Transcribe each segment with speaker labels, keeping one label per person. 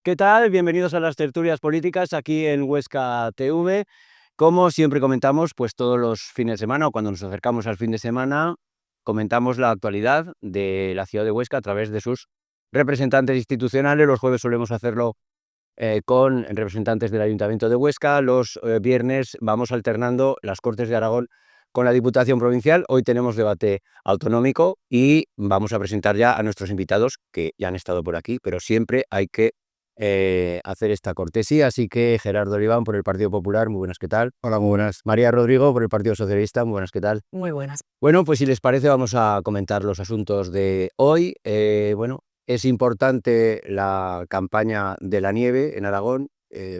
Speaker 1: ¿Qué tal? Bienvenidos a las tertulias políticas aquí en Huesca TV. Como siempre comentamos, pues todos los fines de semana o cuando nos acercamos al fin de semana, comentamos la actualidad de la ciudad de Huesca a través de sus representantes institucionales. Los jueves solemos hacerlo con representantes del Ayuntamiento de Huesca. Los viernes vamos alternando las Cortes de Aragón con la Diputación Provincial. Hoy tenemos debate autonómico y vamos a presentar ya a nuestros invitados que ya han estado por aquí, pero siempre hay que hacer esta cortesía. Así que Gerardo Oliván por el Partido Popular, muy buenas, ¿qué tal?
Speaker 2: Hola, muy buenas.
Speaker 1: María Rodrigo por el Partido Socialista, muy buenas, ¿qué tal?
Speaker 3: Muy buenas.
Speaker 1: Bueno, pues si les parece vamos a comentar los asuntos de hoy. Es importante la campaña de la nieve en Aragón,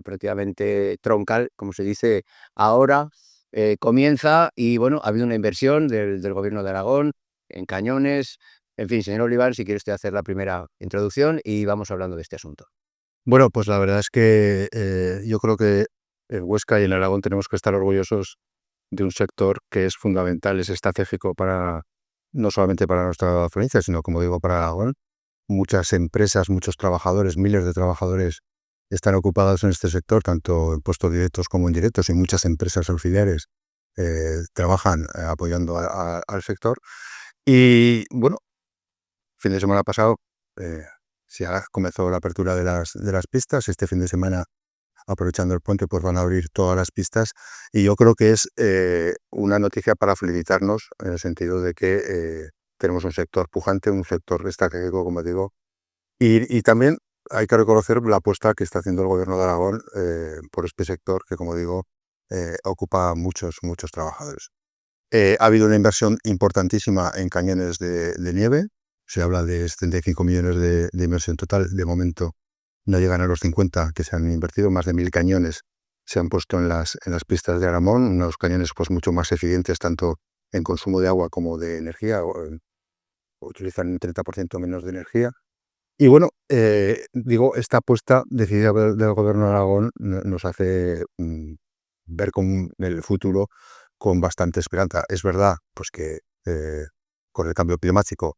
Speaker 1: prácticamente troncal, como se dice ahora. Comienza y bueno, ha habido una inversión del Gobierno de Aragón en cañones. En fin, señor Oliván, si quiere usted hacer la primera introducción y vamos hablando de este asunto.
Speaker 2: Bueno, pues la verdad es que yo creo que en Huesca y en Aragón tenemos que estar orgullosos de un sector que es fundamental, es estratégico para no solamente para nuestra provincia, sino, como digo, para Aragón. Muchas empresas, muchos trabajadores, miles de trabajadores están ocupados en este sector, tanto en puestos directos como indirectos, y muchas empresas auxiliares trabajan apoyando al sector. Y bueno, fin de semana pasado ya comenzó la apertura de las pistas. Este fin de semana, aprovechando el puente, pues van a abrir todas las pistas. Y yo creo que es una noticia para felicitarnos en el sentido de que tenemos un sector pujante, un sector estratégico, como digo. Y también hay que reconocer la apuesta que está haciendo el Gobierno de Aragón por este sector que, como digo, ocupa muchos trabajadores. Ha habido una inversión importantísima en cañones de nieve. Se habla de 75 millones de inversión total. De momento no llegan a los 50 que se han invertido. Más de 1.000 cañones se han puesto en las pistas de Aramón. Unos cañones pues mucho más eficientes tanto en consumo de agua como de energía. Utilizan un 30% menos de energía. Y bueno, esta apuesta decidida del Gobierno de Aragón nos hace ver con el futuro con bastante esperanza. Es verdad pues que con el cambio climático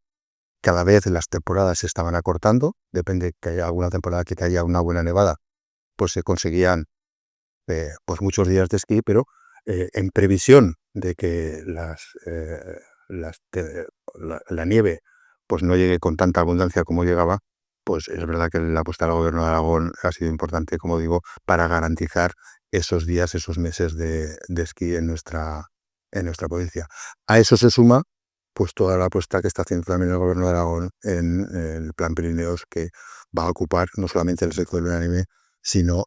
Speaker 2: cada vez las temporadas se estaban acortando. Depende que haya alguna temporada que haya una buena nevada, pues se conseguían pues muchos días de esquí, pero en previsión de que la nieve pues no llegue con tanta abundancia como llegaba, pues es verdad que la apuesta del Gobierno de Aragón ha sido importante, como digo, para garantizar esos días, esos meses de esquí en nuestra provincia. A eso se suma pues toda la apuesta que está haciendo también el Gobierno de Aragón en el Plan Pirineos, que va a ocupar no solamente el sector del anime, sino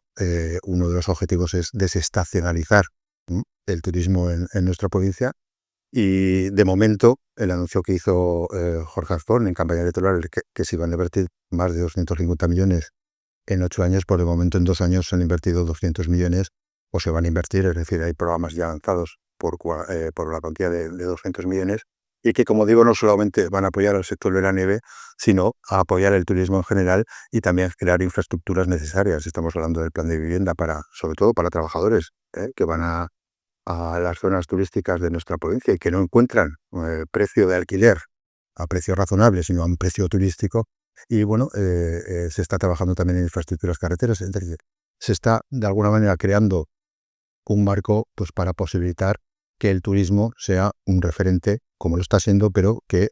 Speaker 2: uno de los objetivos es desestacionalizar el turismo en nuestra provincia. Y de momento, el anuncio que hizo Jorge Arzón en campaña electoral, que se iban a invertir más de 250 millones en 8 años, por de momento en 2 años se han invertido 200 millones o se van a invertir, es decir, hay programas ya lanzados por la cuantía de 200 millones y que, como digo, no solamente van a apoyar al sector de la nieve, sino a apoyar el turismo en general y también crear infraestructuras necesarias. Estamos hablando del plan de vivienda sobre todo para trabajadores que van a las zonas turísticas de nuestra provincia y que no encuentran precio de alquiler a precio razonable, sino a un precio turístico. Y bueno, se está trabajando también en infraestructuras carreteras. Es decir, se está de alguna manera creando un marco pues para posibilitar que el turismo sea un referente, como lo está siendo, pero que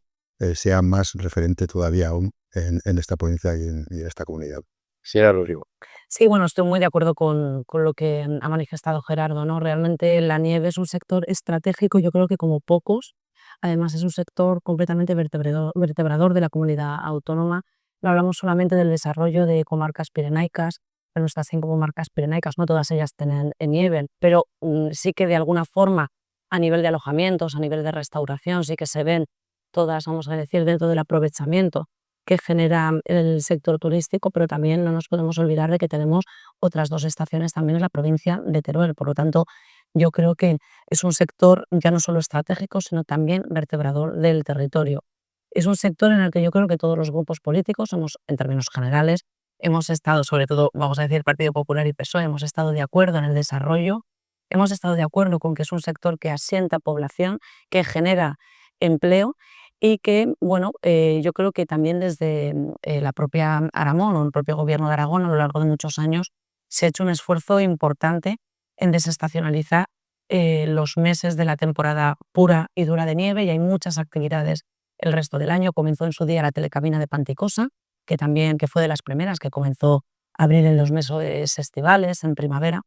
Speaker 2: sea más referente todavía aún en esta provincia y en esta comunidad.
Speaker 1: Señora Rodrigo.
Speaker 3: Sí, bueno, estoy muy de acuerdo con lo que ha manifestado Gerardo, ¿no? Realmente la nieve es un sector estratégico, yo creo que como pocos. Además, es un sector completamente vertebrador de la comunidad autónoma. No hablamos solamente del desarrollo de comarcas pirenaicas, pero nuestras 5 comarcas pirenaicas, no todas ellas tienen nieve, pero sí que de alguna forma, a nivel de alojamientos, a nivel de restauración, sí que se ven todas, vamos a decir, dentro del aprovechamiento que genera el sector turístico, pero también no nos podemos olvidar de que tenemos otras 2 estaciones también en la provincia de Teruel. Por lo tanto, yo creo que es un sector ya no solo estratégico, sino también vertebrador del territorio. Es un sector en el que yo creo que todos los grupos políticos en términos generales, hemos estado, sobre todo, vamos a decir, Partido Popular y PSOE, hemos estado de acuerdo en el desarrollo, hemos estado de acuerdo con que es un sector que asienta población, que genera empleo y que, bueno, yo creo que también desde la propia Aragón o el propio gobierno de Aragón a lo largo de muchos años se ha hecho un esfuerzo importante en desestacionalizar los meses de la temporada pura y dura de nieve, y hay muchas actividades el resto del año. Comenzó en su día la telecabina de Panticosa, que fue de las primeras que comenzó a abrir en los meses estivales, en primavera.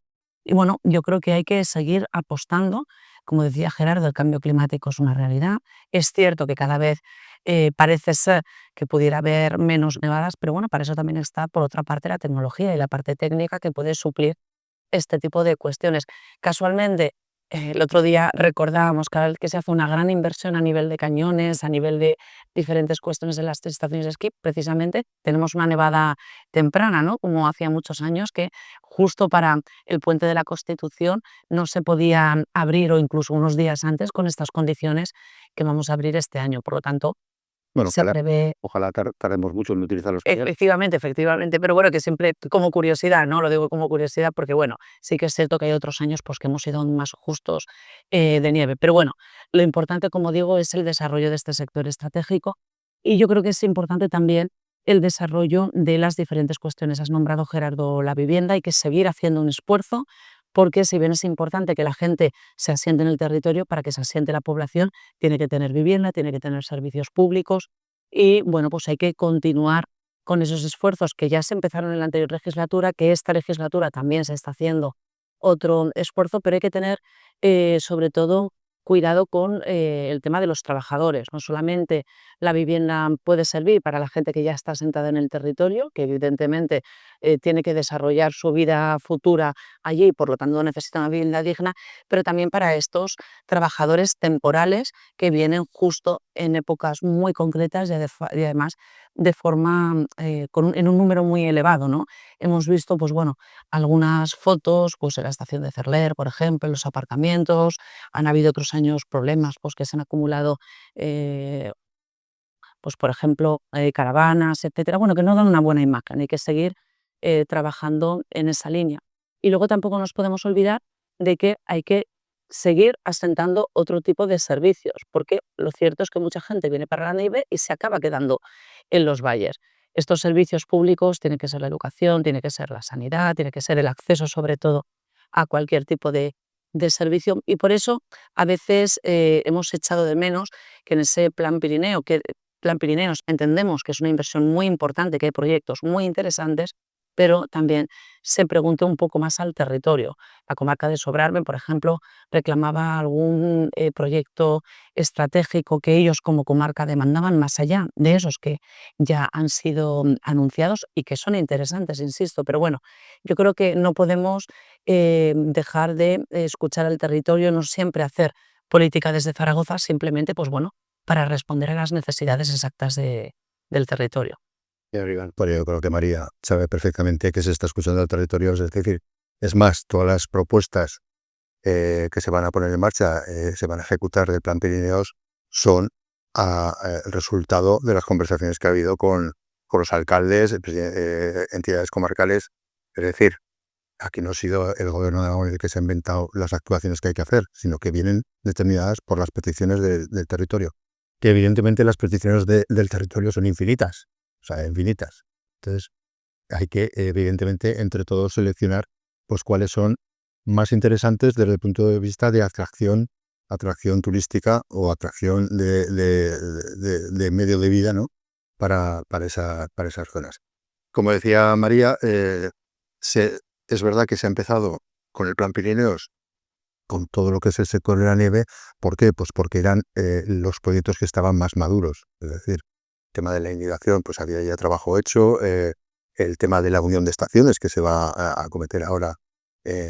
Speaker 3: Y bueno, yo creo que hay que seguir apostando. Como decía Gerardo, el cambio climático es una realidad. Es cierto que cada vez parece ser que pudiera haber menos nevadas, pero bueno, para eso también está, por otra parte, la tecnología y la parte técnica que puede suplir este tipo de cuestiones. Casualmente, el otro día recordábamos cada vez que se hace una gran inversión a nivel de cañones, a nivel de diferentes cuestiones en las estaciones de esquí, precisamente tenemos una nevada temprana, ¿no? Como hacía muchos años que justo para el Puente de la Constitución no se podían abrir, o incluso unos días antes, con estas condiciones que vamos a abrir este año. Por lo tanto,
Speaker 2: Bueno,
Speaker 3: se prevé.
Speaker 2: ojalá tardemos mucho en utilizar los cañones.
Speaker 3: Efectivamente, pero bueno, que siempre como curiosidad, ¿no? Lo digo como curiosidad porque, bueno, sí que es cierto que hay otros años, pues, que hemos sido aún más justos de nieve. Pero bueno, lo importante, como digo, es el desarrollo de este sector estratégico, y yo creo que es importante también el desarrollo de las diferentes cuestiones. Has nombrado, Gerardo, la vivienda. Hay que seguir haciendo un esfuerzo porque, si bien es importante que la gente se asiente en el territorio, para que se asiente la población tiene que tener vivienda, tiene que tener servicios públicos. Y bueno, pues hay que continuar con esos esfuerzos que ya se empezaron en la anterior legislatura, que esta legislatura también se está haciendo otro esfuerzo, pero hay que tener sobre todo cuidado con el tema de los trabajadores. No solamente la vivienda puede servir para la gente que ya está asentada en el territorio, que evidentemente tiene que desarrollar su vida futura allí y por lo tanto necesita una vivienda digna, pero también para estos trabajadores temporales que vienen justo en épocas muy concretas y además de forma en un número muy elevado, ¿no? Hemos visto, pues bueno, algunas fotos, pues en la estación de Cerler, por ejemplo, en los aparcamientos. Han habido otros años problemas, pues que se han acumulado, pues por ejemplo, caravanas, etcétera. Bueno, que no dan una buena imagen. Hay que seguir trabajando en esa línea. Y luego tampoco nos podemos olvidar de que hay que seguir asentando otro tipo de servicios, porque lo cierto es que mucha gente viene para la nieve y se acaba quedando en los valles. Estos servicios públicos tienen que ser la educación, tiene que ser la sanidad, tiene que ser el acceso, sobre todo, a cualquier tipo de servicio, y por eso a veces hemos echado de menos que en ese Plan Pirineo, que Plan Pirineos entendemos que es una inversión muy importante, que hay proyectos muy interesantes, pero también se pregunte un poco más al territorio. La comarca de Sobrarbe, por ejemplo, reclamaba algún proyecto estratégico que ellos como comarca demandaban, más allá de esos que ya han sido anunciados y que son interesantes, insisto. Pero bueno, yo creo que no podemos dejar de escuchar al territorio, no siempre hacer política desde Zaragoza, simplemente, pues bueno, para responder a las necesidades exactas del territorio.
Speaker 2: Pero yo creo que María sabe perfectamente que se está escuchando al territorio. Es decir, es más, todas las propuestas que se van a poner en marcha, se van a ejecutar del Plan Pirineos, son el resultado de las conversaciones que ha habido con los alcaldes, entidades comarcales. Es decir, aquí no ha sido el gobierno de Aragón el que se ha inventado las actuaciones que hay que hacer, sino que vienen determinadas por las peticiones del territorio. Que evidentemente las peticiones del territorio son infinitas, o sea, infinitas. Entonces, hay que, evidentemente, entre todos seleccionar pues cuáles son más interesantes desde el punto de vista de atracción turística o atracción de medio de vida, ¿no? Para esas zonas. Como decía María, es verdad que se ha empezado con el Plan Pirineos, con todo lo que es el sector de la nieve. ¿Por qué? Pues porque eran los proyectos que estaban más maduros. Es decir, el tema de la indicación, pues había ya trabajo hecho. El tema de la unión de estaciones que se va a acometer ahora,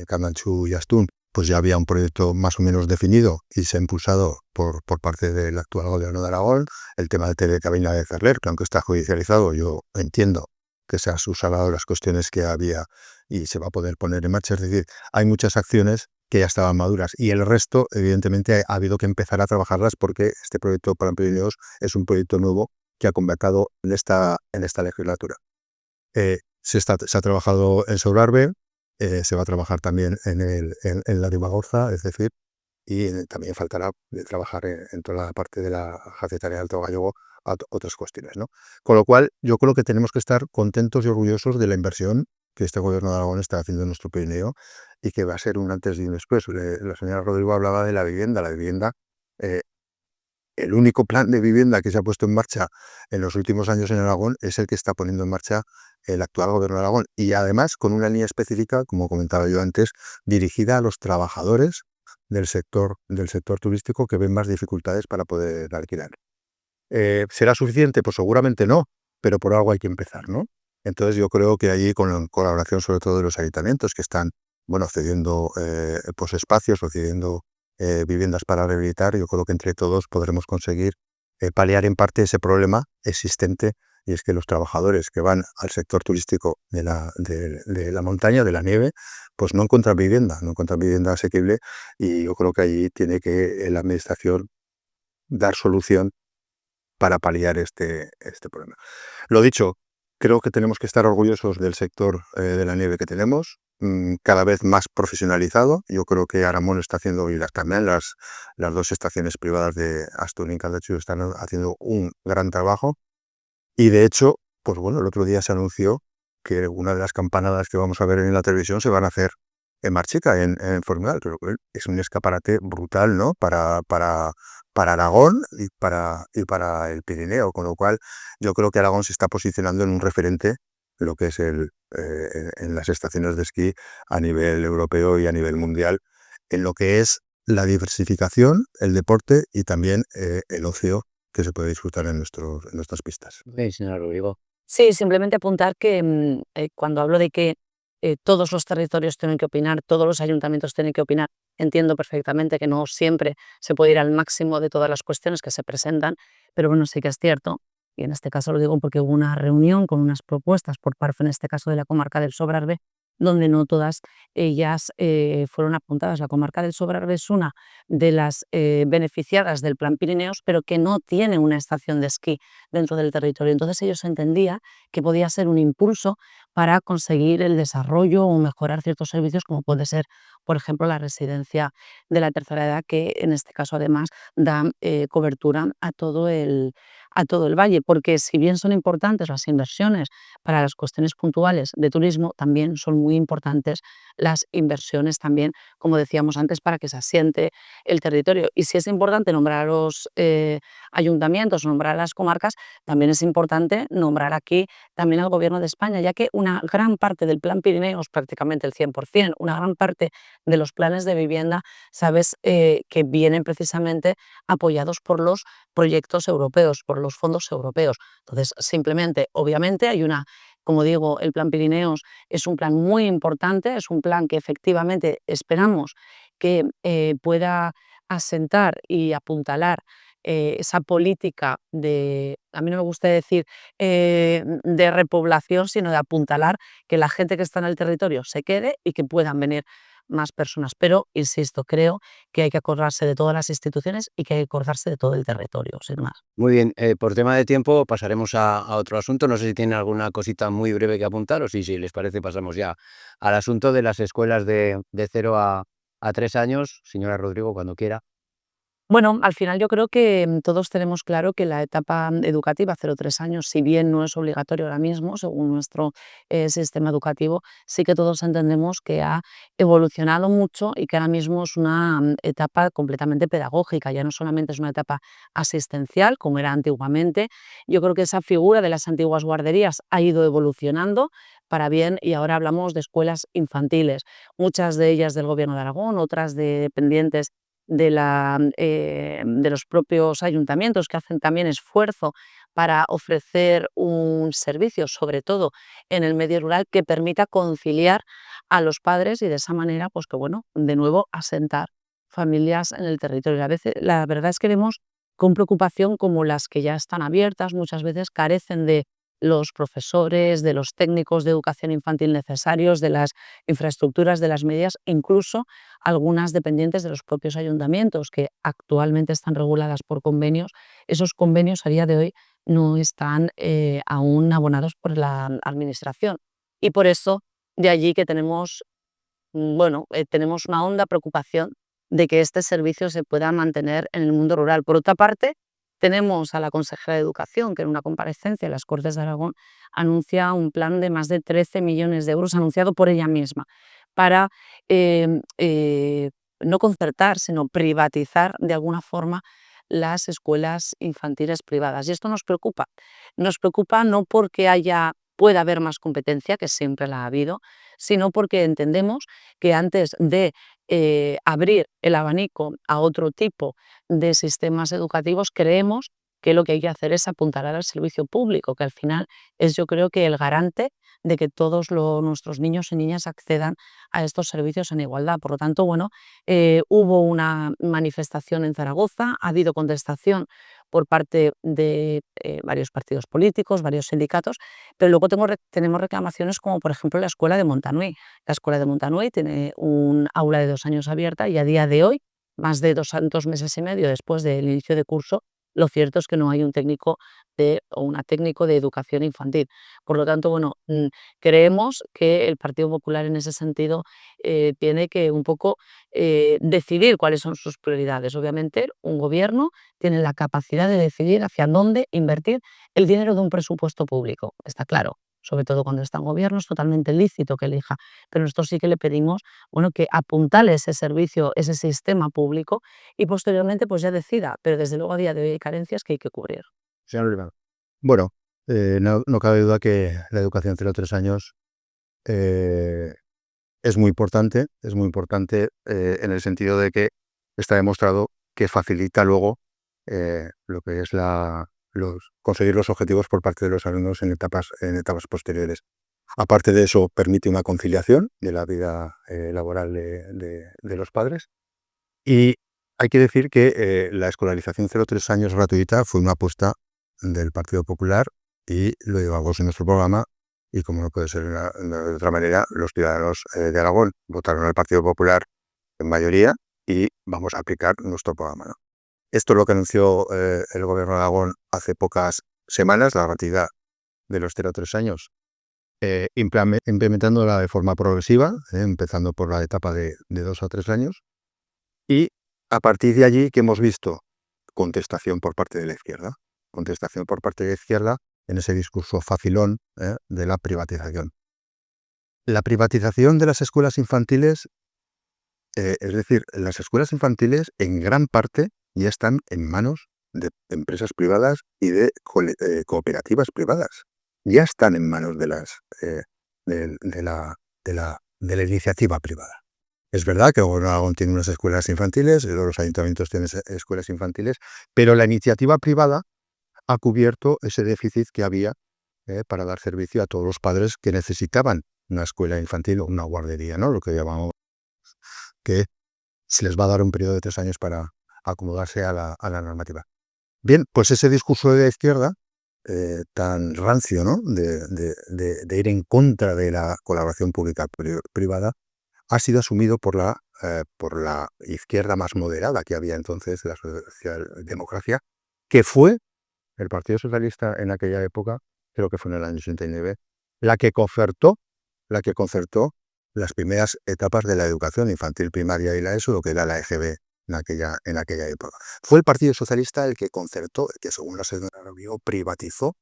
Speaker 2: Candanchú y Astún, pues ya había un proyecto más o menos definido y se ha impulsado por parte del actual gobierno de Aragón. El tema de telecabina de Cerler, que aunque está judicializado, yo entiendo que se han subsanado las cuestiones que había y se va a poder poner en marcha. Es decir, hay muchas acciones que ya estaban maduras, y el resto, evidentemente, ha habido que empezar a trabajarlas porque este proyecto Plan Pirineos es un proyecto nuevo que ha convocado en esta legislatura. Se ha trabajado en Sobrarbe, se va a trabajar también en la Ribagorza, es decir, y también faltará de trabajar en toda la parte de la Jacetarea del Alto Gallego a otras cuestiones, ¿no? Con lo cual, yo creo que tenemos que estar contentos y orgullosos de la inversión que este gobierno de Aragón está haciendo en nuestro Pirineo y que va a ser un antes y un después. La señora Rodrigo hablaba de la vivienda. La vivienda, eh, el único plan de vivienda que se ha puesto en marcha en los últimos años en Aragón es el que está poniendo en marcha el actual gobierno de Aragón. Y además con una línea específica, como comentaba yo antes, dirigida a los trabajadores del sector turístico que ven más dificultades para poder alquilar. ¿Será suficiente? Pues seguramente no, pero por algo hay que empezar, ¿no? Entonces yo creo que allí, con colaboración sobre todo de los ayuntamientos que están, bueno, cediendo pues espacios o cediendo viviendas para rehabilitar, yo creo que entre todos podremos conseguir paliar en parte ese problema existente, y es que los trabajadores que van al sector turístico de la montaña, de la nieve, pues no encuentran vivienda asequible, y yo creo que allí tiene que la administración dar solución para paliar este problema. Lo dicho, creo que tenemos que estar orgullosos del sector de la nieve que tenemos, cada vez más profesionalizado. Yo creo que Aramón está haciendo, y también las dos estaciones privadas de Astún y Caldachu están haciendo un gran trabajo. Y de hecho, pues bueno, el otro día se anunció que una de las campanadas que vamos a ver en la televisión se van a hacer en Marchica, en Formigal. Creo que es un escaparate brutal, ¿no? Para Aragón y para el Pirineo, con lo cual yo creo que Aragón se está posicionando en un referente, lo que es en las estaciones de esquí a nivel europeo y a nivel mundial, en lo que es la diversificación, el deporte y también el ocio que se puede disfrutar en nuestras pistas.
Speaker 1: Señora Rodrigo.
Speaker 3: Sí, simplemente apuntar que cuando hablo de que todos los territorios tienen que opinar, todos los ayuntamientos tienen que opinar, entiendo perfectamente que no siempre se puede ir al máximo de todas las cuestiones que se presentan, pero bueno, sí que es cierto, y en este caso lo digo porque hubo una reunión con unas propuestas por parte, en este caso de la comarca del Sobrarbe, donde no todas ellas fueron apuntadas. La comarca del Sobrarbe es una de las beneficiadas del Plan Pirineos, pero que no tiene una estación de esquí dentro del territorio. Entonces ellos entendían que podía ser un impulso para conseguir el desarrollo o mejorar ciertos servicios, como puede ser, por ejemplo, la residencia de la tercera edad, que en este caso además da cobertura a todo el valle, porque si bien son importantes las inversiones para las cuestiones puntuales de turismo, también son muy importantes las inversiones también, como decíamos antes, para que se asiente el territorio. Y si es importante nombrar a los ayuntamientos, nombrar a las comarcas, también es importante nombrar aquí también al Gobierno de España, ya que una gran parte del Plan Pirineos, prácticamente el 100%, una gran parte de los planes de vivienda, sabes que vienen precisamente apoyados por los proyectos europeos, por los fondos europeos. Entonces, simplemente, obviamente, hay una, como digo, el Plan Pirineos es un plan muy importante, es un plan que efectivamente esperamos que pueda asentar y apuntalar esa política de, a mí no me gusta decir de repoblación, sino de apuntalar que la gente que está en el territorio se quede y que puedan venir más personas. Pero, insisto, creo que hay que acordarse de todas las instituciones y que hay que acordarse de todo el territorio, sin más.
Speaker 1: Muy bien, por tema de tiempo pasaremos a otro asunto. No sé si tienen alguna cosita muy breve que apuntar o si les parece pasamos ya al asunto de las escuelas de 0 a 3 años. Señora Rodrigo, cuando quiera.
Speaker 3: Bueno, al final yo creo que todos tenemos claro que la etapa educativa 0-3 años, si bien no es obligatorio ahora mismo, según nuestro sistema educativo, sí que todos entendemos que ha evolucionado mucho y que ahora mismo es una etapa completamente pedagógica, ya no solamente es una etapa asistencial, como era antiguamente. Yo creo que esa figura de las antiguas guarderías ha ido evolucionando para bien y ahora hablamos de escuelas infantiles, muchas de ellas del Gobierno de Aragón, otras de dependientes de los propios ayuntamientos, que hacen también esfuerzo para ofrecer un servicio, sobre todo en el medio rural, que permita conciliar a los padres y de esa manera, pues que bueno, de nuevo asentar familias en el territorio. A veces, la verdad es que vemos con preocupación como las que ya están abiertas muchas veces carecen de los profesores, de los técnicos de educación infantil necesarios, de las infraestructuras, de las medidas, incluso algunas dependientes de los propios ayuntamientos, que actualmente están reguladas por convenios. Esos convenios a día de hoy no están aún abonados por la administración. Y por eso, de allí que tenemos, bueno, tenemos una honda preocupación de que este servicio se pueda mantener en el mundo rural. Por otra parte, tenemos a la consejera de Educación, que en una comparecencia en las Cortes de Aragón anuncia un plan de más de 13 millones de euros, anunciado por ella misma, para no concertar, sino privatizar de alguna forma las escuelas infantiles privadas. Y esto nos preocupa. Nos preocupa no porque pueda haber más competencia, que siempre la ha habido, sino porque entendemos que antes de abrir el abanico a otro tipo de sistemas educativos, creemos que lo que hay que hacer es apuntalar al servicio público, que al final es, yo creo, que el garante de que todos nuestros niños y niñas accedan a estos servicios en igualdad. Por lo tanto, bueno, hubo una manifestación en Zaragoza, ha habido contestación por parte de varios partidos políticos, varios sindicatos, pero luego tenemos reclamaciones como, por ejemplo, la Escuela de Montanui. La Escuela de Montanui tiene un aula de 2 años abierta y a día de hoy, más de 2 meses y medio después del inicio de curso, lo cierto es que no hay un técnico o una técnico de educación infantil. Por lo tanto, bueno, creemos que el Partido Popular en ese sentido tiene que un poco decidir cuáles son sus prioridades. Obviamente, un gobierno tiene la capacidad de decidir hacia dónde invertir el dinero de un presupuesto público, está claro. Sobre todo cuando está en gobierno, es totalmente lícito que elija, pero nosotros sí que le pedimos, bueno, que apuntale ese servicio, ese sistema público y posteriormente pues ya decida, pero desde luego a día de hoy hay carencias que hay que cubrir.
Speaker 2: Señor Oliván. Bueno, no cabe duda que la educación 0 a 3 años es muy importante en el sentido de que está demostrado que facilita luego lo que es conseguir los objetivos por parte de los alumnos en etapas posteriores. Aparte de eso, permite una conciliación de la vida laboral de los padres. Y hay que decir que la escolarización 0 a 3 años gratuita fue una apuesta del Partido Popular y lo llevamos en nuestro programa. Y como no puede ser de otra manera, los ciudadanos de Aragón votaron al Partido Popular en mayoría y vamos a aplicar nuestro programa, ¿no? Esto es lo que anunció el Gobierno de Aragón hace pocas semanas, la gratuidad de los 0 a 3 años, implementándola de forma progresiva, empezando por la etapa de 2 a 3 años. Y a partir de allí, ¿qué hemos visto? Contestación por parte de la izquierda. Contestación por parte de la izquierda en ese discurso facilón de la privatización. La privatización de las escuelas infantiles, es decir, las escuelas infantiles en gran parte ya están en manos de empresas privadas y de cooperativas privadas. Ya están en manos de la iniciativa privada. Es verdad que Aragón tiene unas escuelas infantiles, los ayuntamientos tienen escuelas infantiles, pero la iniciativa privada ha cubierto ese déficit que había para dar servicio a todos los padres que necesitaban una escuela infantil o una guardería, ¿no? Lo que llamamos que se les va a dar un periodo de 3 años para acomodarse a la normativa. Bien, pues ese discurso de la izquierda, tan rancio, ¿no? de ir en contra de la colaboración pública-privada, ha sido asumido por la izquierda más moderada que había entonces, la socialdemocracia, que fue el Partido Socialista en aquella época, creo que fue en el año 89, la que concertó las primeras etapas de la educación infantil, primaria y la ESO, lo que era la EGB en aquella época. Fue el Partido Socialista el que concertó, el que según la señora Rubio privatizó.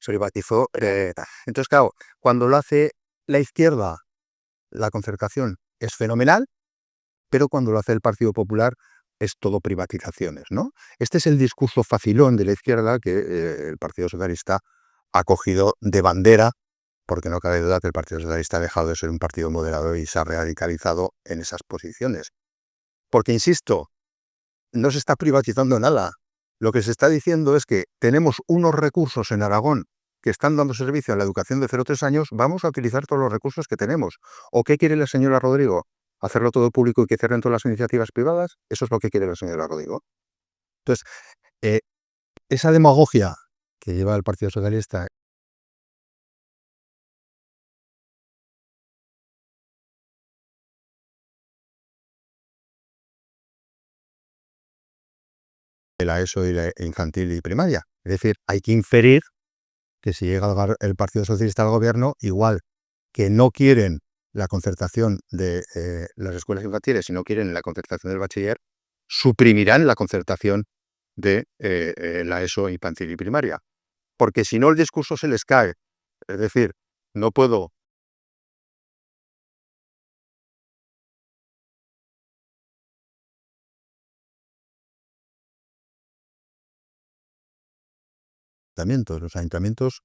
Speaker 2: Entonces, claro, cuando lo hace la izquierda, la concertación es fenomenal, pero cuando lo hace el Partido Popular es todo privatizaciones, ¿no? Este es el discurso facilón de la izquierda que el Partido Socialista ha cogido de bandera, porque no cabe duda que el Partido Socialista ha dejado de ser un partido moderado y se ha radicalizado en esas posiciones. Porque, insisto, no se está privatizando nada. Lo que se está diciendo es que tenemos unos recursos en Aragón que están dando servicio a la educación de 0 a 3 años, vamos a utilizar todos los recursos que tenemos. ¿O qué quiere la señora Rodrigo? ¿Hacerlo todo público y que cierren todas las iniciativas privadas? Eso es lo que quiere la señora Rodrigo. Entonces, esa demagogia que lleva el Partido Socialista de la ESO y la infantil y primaria. Es decir, hay que inferir que si llega el Partido Socialista al gobierno, igual que no quieren la concertación de las escuelas infantiles, si no quieren la concertación del bachiller, suprimirán la concertación de la ESO infantil y primaria. Porque si no, el discurso se les cae. Es decir, no puedo los ayuntamientos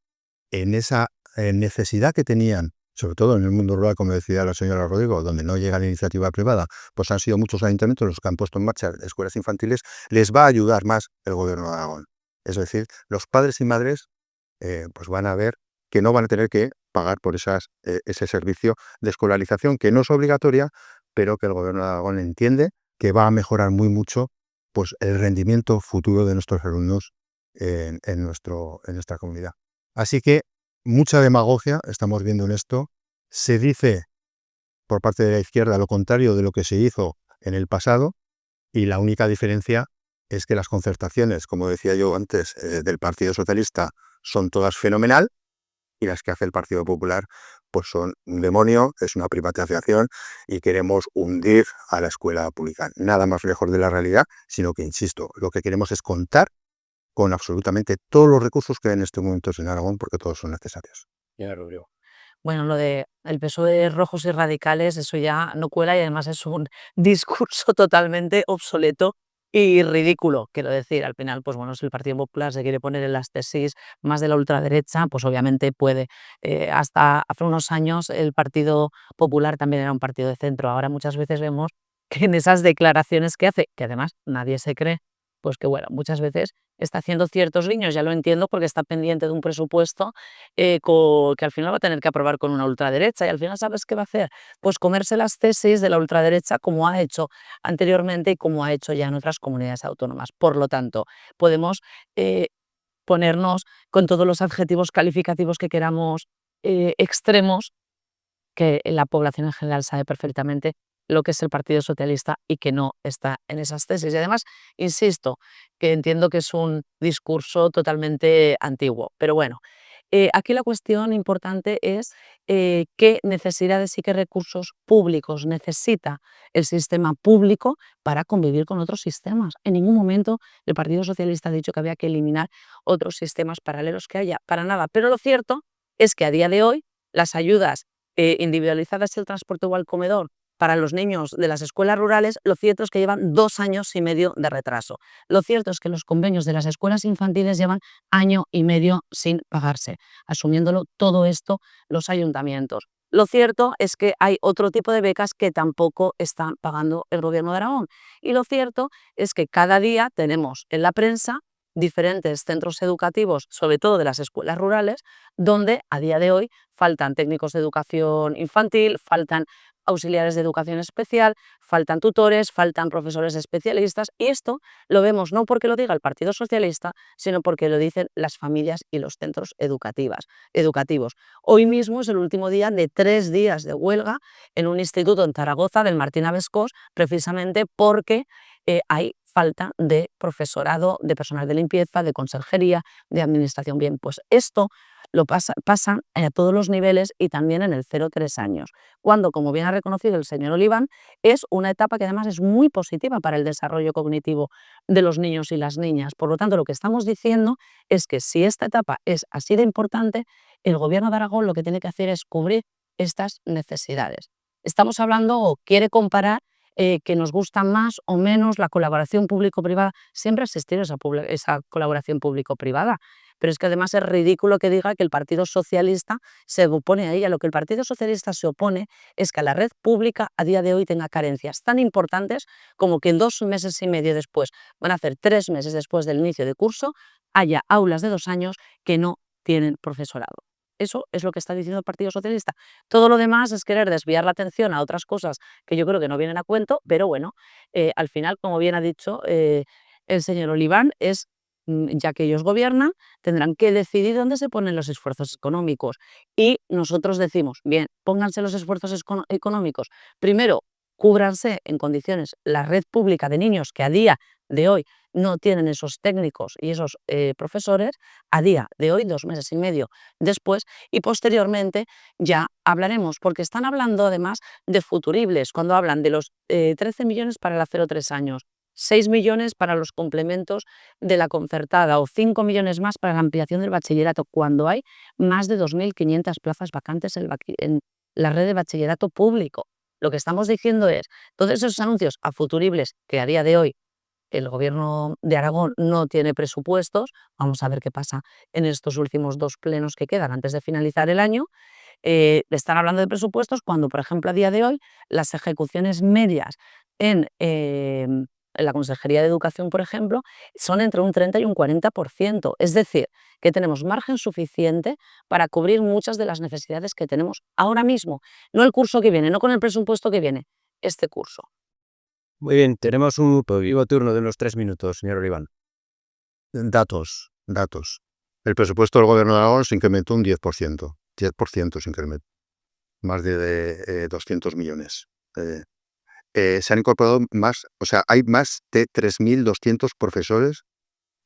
Speaker 2: en esa necesidad que tenían, sobre todo en el mundo rural, como decía la señora Rodrigo, donde no llega la iniciativa privada, pues han sido muchos ayuntamientos los que han puesto en marcha escuelas infantiles, les va a ayudar más el Gobierno de Aragón. Es decir, los padres y madres pues van a ver que no van a tener que pagar por ese servicio de escolarización, que no es obligatoria, pero que el Gobierno de Aragón entiende que va a mejorar muy mucho pues, el rendimiento futuro de nuestros alumnos en nuestra comunidad. Así que mucha demagogia estamos viendo en esto. Se dice por parte de la izquierda lo contrario de lo que se hizo en el pasado, y la única diferencia es que las concertaciones, como decía yo antes, del Partido Socialista son todas fenomenal, y las que hace el Partido Popular pues son un demonio, es una privatización y queremos hundir a la escuela pública. Nada más lejos de la realidad, sino que, insisto, lo que queremos es contar con absolutamente todos los recursos que hay en este momento en Aragón, porque todos son necesarios.
Speaker 1: Ya, Rodrigo.
Speaker 3: Bueno, lo de el PSOE rojos y radicales, eso ya no cuela y además es un discurso totalmente obsoleto y ridículo. Quiero decir, al final, pues bueno, si el Partido Popular se quiere poner en las tesis más de la ultraderecha, pues obviamente puede. Hasta hace unos años el Partido Popular también era un partido de centro. Ahora muchas veces vemos que en esas declaraciones que hace, que además nadie se cree, pues que bueno, muchas veces está haciendo ciertos guiños, ya lo entiendo, porque está pendiente de un presupuesto que al final va a tener que aprobar con una ultraderecha, y al final, ¿sabes qué va a hacer? Pues comerse las tesis de la ultraderecha, como ha hecho anteriormente y como ha hecho ya en otras comunidades autónomas. Por lo tanto, podemos ponernos con todos los adjetivos calificativos que queramos extremos, que la población en general sabe perfectamente lo que es el Partido Socialista y que no está en esas tesis. Y además, insisto, que entiendo que es un discurso totalmente antiguo, pero bueno, aquí la cuestión importante es qué necesidades y qué recursos públicos necesita el sistema público para convivir con otros sistemas. En ningún momento el Partido Socialista ha dicho que había que eliminar otros sistemas paralelos que haya, para nada. Pero lo cierto es que a día de hoy las ayudas individualizadas el transporte o al comedor para los niños de las escuelas rurales, lo cierto es que llevan 2 años y medio de retraso. Lo cierto es que los convenios de las escuelas infantiles llevan año y medio sin pagarse, asumiéndolo todo esto los ayuntamientos. Lo cierto es que hay otro tipo de becas que tampoco están pagando el Gobierno de Aragón. Y lo cierto es que cada día tenemos en la prensa diferentes centros educativos, sobre todo de las escuelas rurales, donde a día de hoy faltan técnicos de educación infantil, faltan auxiliares de educación especial, faltan tutores, faltan profesores especialistas, y esto lo vemos no porque lo diga el Partido Socialista, sino porque lo dicen las familias y los centros educativos. Hoy mismo es el último día de 3 días de huelga en un instituto en Zaragoza del Martín Abescós, precisamente porque hay falta de profesorado, de personal de limpieza, de conserjería, de administración. Bien, pues esto lo pasa a todos los niveles y también en el 0-3 años, cuando, como bien ha reconocido el señor Oliván, es una etapa que además es muy positiva para el desarrollo cognitivo de los niños y las niñas. Por lo tanto, lo que estamos diciendo es que si esta etapa es así de importante, el Gobierno de Aragón lo que tiene que hacer es cubrir estas necesidades. Estamos hablando, o quiere comparar, que nos gusta más o menos la colaboración público-privada. Siempre ha existido esa colaboración público-privada, pero es que además es ridículo que diga que el Partido Socialista se opone a ella. Lo que el Partido Socialista se opone es que la red pública a día de hoy tenga carencias tan importantes como que en 2 meses y medio después, van a hacer 3 meses después del inicio de curso, haya aulas de 2 años que no tienen profesorado. Eso es lo que está diciendo el Partido Socialista. Todo lo demás es querer desviar la atención a otras cosas que yo creo que no vienen a cuento, pero bueno, al final, como bien ha dicho el señor Oliván, ya que ellos gobiernan, tendrán que decidir dónde se ponen los esfuerzos económicos. Y nosotros decimos, bien, pónganse los esfuerzos económicos. Primero, cúbranse en condiciones la red pública de niños, que a día de hoy no tienen esos técnicos y esos profesores a día de hoy, 2 meses y medio después, y posteriormente ya hablaremos, porque están hablando además de futuribles, cuando hablan de los 13 millones para la 0-3 años, 6 millones para los complementos de la concertada o 5 millones más para la ampliación del bachillerato, cuando hay más de 2.500 plazas vacantes en la red de bachillerato público. Lo que estamos diciendo es, todos esos anuncios a futuribles que a día de hoy el Gobierno de Aragón no tiene presupuestos, vamos a ver qué pasa en estos últimos 2 plenos que quedan antes de finalizar el año, están hablando de presupuestos cuando, por ejemplo, a día de hoy, las ejecuciones medias en la Consejería de Educación, por ejemplo, son entre un 30 y un 40%. Es decir, que tenemos margen suficiente para cubrir muchas de las necesidades que tenemos ahora mismo, no el curso que viene, no con el presupuesto que viene, este curso.
Speaker 1: Muy bien, tenemos un vivo turno de unos 3 minutos, señor Oliván.
Speaker 2: Datos. El presupuesto del Gobierno de Aragón se incrementó un 10%. 10% se incrementó. Más de 200 millones. Se han incorporado más, o sea, hay más de 3.200 profesores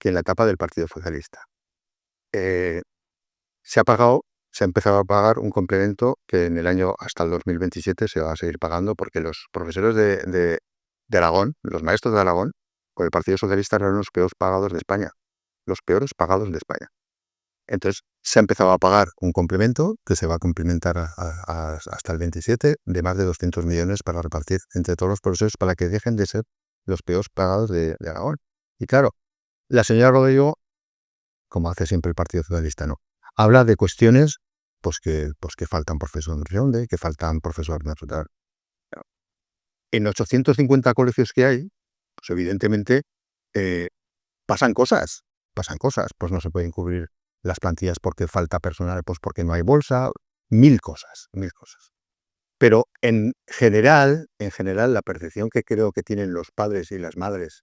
Speaker 2: que en la etapa del Partido Socialista. Se ha empezado a pagar un complemento que en el año hasta el 2027 se va a seguir pagando, porque los profesores de Aragón, los maestros de Aragón, con el Partido Socialista eran los peores pagados de España. Los peores pagados de España. Entonces, se ha empezado a pagar un complemento que se va a complementar hasta el 27 de más de 200 millones para repartir entre todos los profesores para que dejen de ser los peores pagados de Aragón. Y claro, la señora Rodrigo, como hace siempre el Partido Socialista, no, habla de cuestiones pues que faltan profesores de Rionde, que faltan profesores de... En 850 colegios que hay, pues evidentemente pasan cosas, pues no se pueden cubrir las plantillas porque falta personal, pues porque no hay bolsa, mil cosas. Pero en general, la percepción que creo que tienen los padres y las madres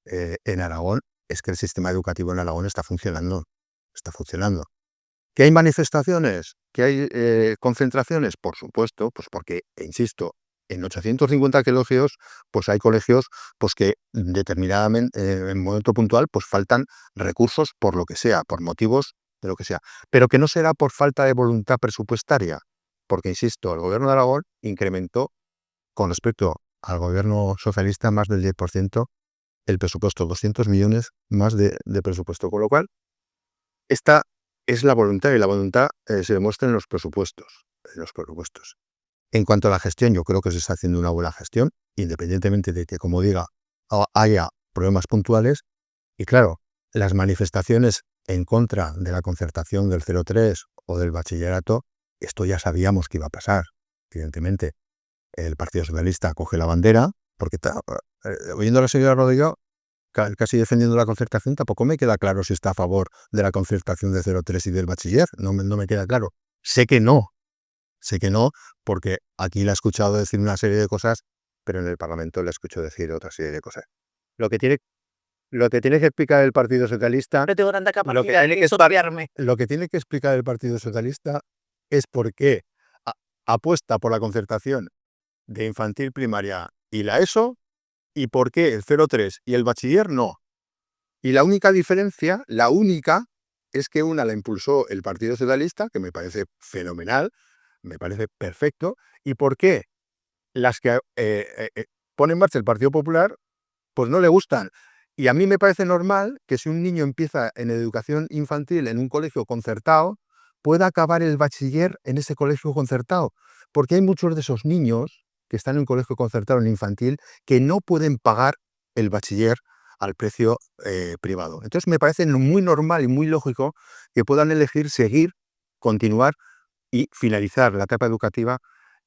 Speaker 2: en Aragón es que el sistema educativo en Aragón está funcionando. ¿Que hay manifestaciones? ¿Que hay concentraciones? Por supuesto, pues porque, insisto, en 850 colegios, pues hay colegios pues que determinadamente, en un momento puntual, pues faltan recursos por lo que sea, por motivos de lo que sea. Pero que no será por falta de voluntad presupuestaria, porque, insisto, el Gobierno de Aragón incrementó con respecto al Gobierno socialista más del 10% el presupuesto, 200 millones más de presupuesto, con lo cual esta es la voluntad, y la voluntad se demuestra en los presupuestos. En cuanto a la gestión, yo creo que se está haciendo una buena gestión, independientemente de que, como diga, haya problemas puntuales. Y claro, las manifestaciones en contra de la concertación del 0-3 o del bachillerato, esto ya sabíamos que iba a pasar. Evidentemente, el Partido Socialista coge la bandera, porque oyendo a la señora Rodrigo, casi defendiendo la concertación, tampoco me queda claro si está a favor de la concertación de 0-3 y del bachiller. No me queda claro. Sé que no, porque aquí la he escuchado decir una serie de cosas, pero en el Parlamento la escucho decir otra serie de cosas. Lo que tiene que explicar el Partido Socialista...
Speaker 3: No tengo tanta capacidad de sopiarme.
Speaker 2: Lo que tiene que explicar el Partido Socialista es por qué apuesta por la concertación de infantil, primaria y la ESO, y por qué el 0-3 y el bachiller no. Y la única diferencia, es que una la impulsó el Partido Socialista, que me parece fenomenal, me parece perfecto, y por qué las que pone en marcha el Partido Popular, pues no le gustan. Y a mí me parece normal que si un niño empieza en educación infantil en un colegio concertado, pueda acabar el bachiller en ese colegio concertado, porque hay muchos de esos niños que están en un colegio concertado en infantil que no pueden pagar el bachiller al precio privado. Entonces me parece muy normal y muy lógico que puedan elegir seguir, continuar y finalizar la etapa educativa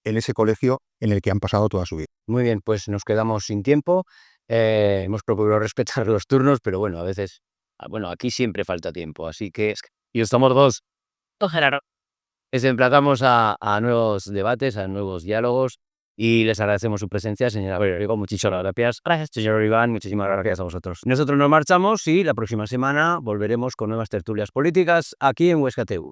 Speaker 2: en ese colegio en el que han pasado toda su vida.
Speaker 1: Muy bien, pues nos quedamos sin tiempo. Hemos procurado respetar los turnos, pero bueno, a veces, aquí siempre falta tiempo, así que... Y estamos dos.
Speaker 3: Gerardo.
Speaker 1: Les emplazamos a nuevos debates, a nuevos diálogos, y les agradecemos su presencia, señora Rodrigo. Muchísimas gracias. Gracias, señor Iván. Muchísimas gracias a vosotros. Nosotros nos marchamos y la próxima semana volveremos con nuevas tertulias políticas aquí en Huesca TV.